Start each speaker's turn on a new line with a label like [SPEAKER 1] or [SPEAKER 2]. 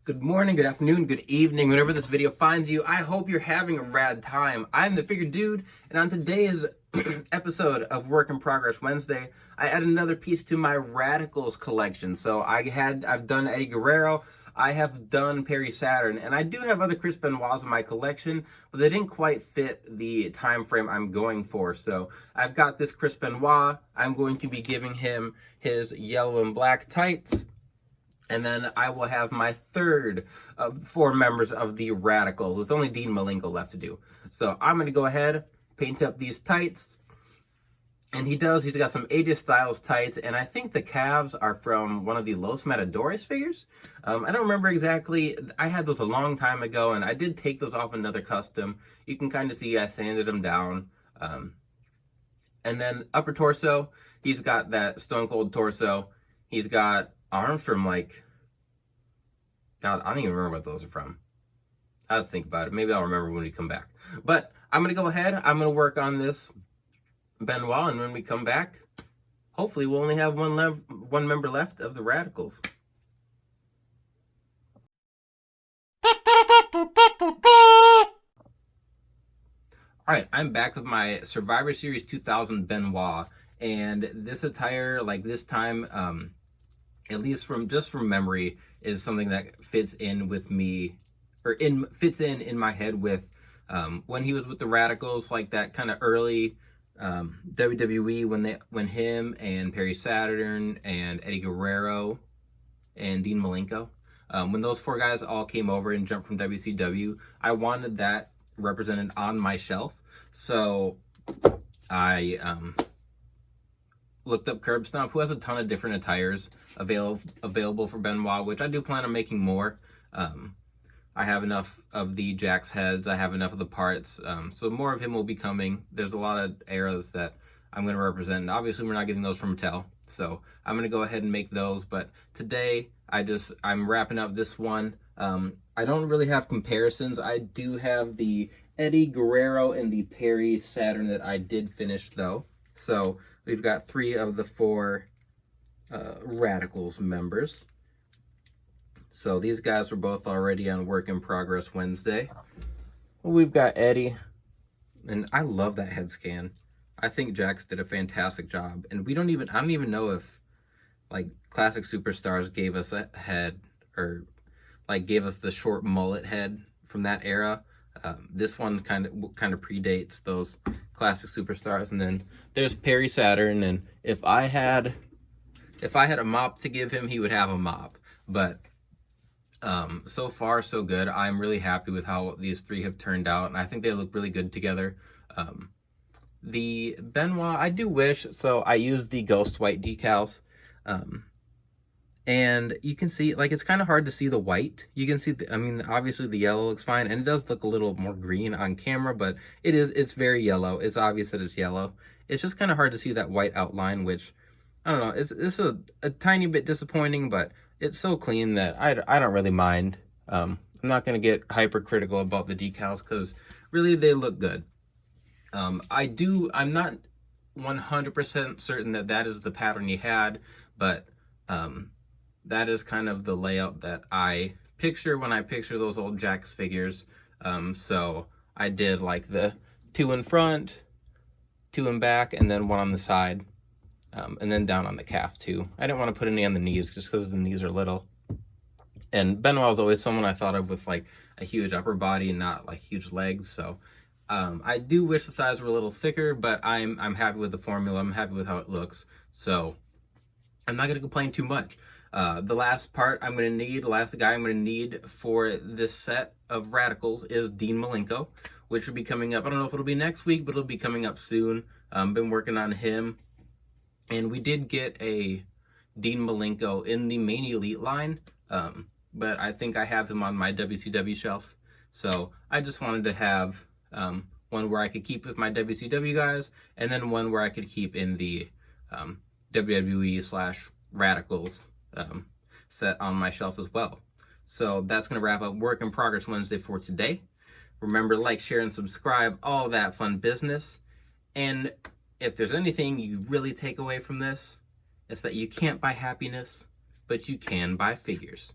[SPEAKER 1] Good morning, good afternoon, good evening, whenever this video finds you. I hope you're having a rad time. I'm the Figure Dude, and on today's episode of Work in Progress Wednesday, I add another piece to my Radicalz collection. So I've done Eddie Guerrero, I have done Perry Saturn, and I do have other Chris Benoits in my collection, but they didn't quite fit the time frame I'm going for. So I've got this Chris Benoit. I'm going to be giving him his yellow and black tights. And then I will have my third of 4 members of the Radicalz, with only Dean Malenko left to do. So I'm going to go ahead, paint up these tights. And he's got some AJ Styles tights, and I think the calves are from one of the Los Matadores figures. I don't remember exactly. I had those a long time ago, and I did take those off another custom. You can kind of see I sanded them down. And then upper torso, he's got that Stone Cold torso. He's got arms from God, I don't even remember what those are from. I have to think about it. Maybe I'll remember when we come back. But I'm going to go ahead. I'm going to work on this Benoit, and when we come back, hopefully we'll only have one member left of the Radicalz. Alright, I'm back with my Survivor Series 2000 Benoit, and this attire, like this time, at least from memory, is something that fits in with me, or fits in my head with when he was with the Radicalz, like that kind of early WWE when him and Perry Saturn and Eddie Guerrero and Dean Malenko, when those 4 guys all came over and jumped from WCW, I wanted that represented on my shelf. So I looked up Curbstomp, who has a ton of different attires available for Benoit, which I do plan on making more. I have enough of the Jack's heads, I have enough of the parts, so more of him will be coming. There's a lot of eras that I'm going to represent, and obviously we're not getting those from Mattel, so I'm going to go ahead and make those. But today I'm wrapping up this one. I don't really have comparisons. I do have the Eddie Guerrero and the Perry Saturn that I did finish though. So we've got 3 of the 4 Radicalz members. So these guys were both already on Work in Progress Wednesday. We've got Eddie, and I love that head scan. I think Jax did a fantastic job, and I don't even know if like Classic Superstars gave us a head, or like gave us the short mullet head from that era. This one kind of predates those Classic Superstars. And then there's Perry Saturn, and if I had a mop to give him, he would have a mop. But so far so good. I'm really happy with how these 3 have turned out, and I think they look really good together. The Benoit, I do wish, so I used the ghost white decals, and you can see, like, it's kind of hard to see the white. You can see obviously the yellow looks fine, and it does look a little more green on camera, but it's very yellow. It's obvious that it's yellow. It's just kind of hard to see that white outline, which, I don't know, it's a tiny bit disappointing, but it's so clean that I don't really mind. I'm not going to get hypercritical about the decals, because really they look good. I'm not 100% certain that is the pattern he had, but that is kind of the layout that I picture when I picture those old Jax figures. So I did like the 2 in front, 2 in back, and then 1 on the side. And then down on the calf too. I didn't want to put any on the knees just because the knees are little. And Benoit was always someone I thought of with like a huge upper body and not like huge legs. So I do wish the thighs were a little thicker, but I'm happy with the formula. I'm happy with how it looks. So I'm not going to complain too much. The last guy I'm going to need for this set of Radicalz is Dean Malenko, which will be coming up. I don't know if it'll be next week, but it'll be coming up soon. Been working on him. And we did get a Dean Malenko in the Main Elite line, but I think I have him on my WCW shelf. So I just wanted to have one where I could keep with my WCW guys, and then one where I could keep in the WWE/Radicalz set on my shelf as well. So that's going to wrap up Work in Progress Wednesday for today. Remember, like, share, and subscribe, all that fun business. And if there's anything you really take away from this, it's that you can't buy happiness, but you can buy figures.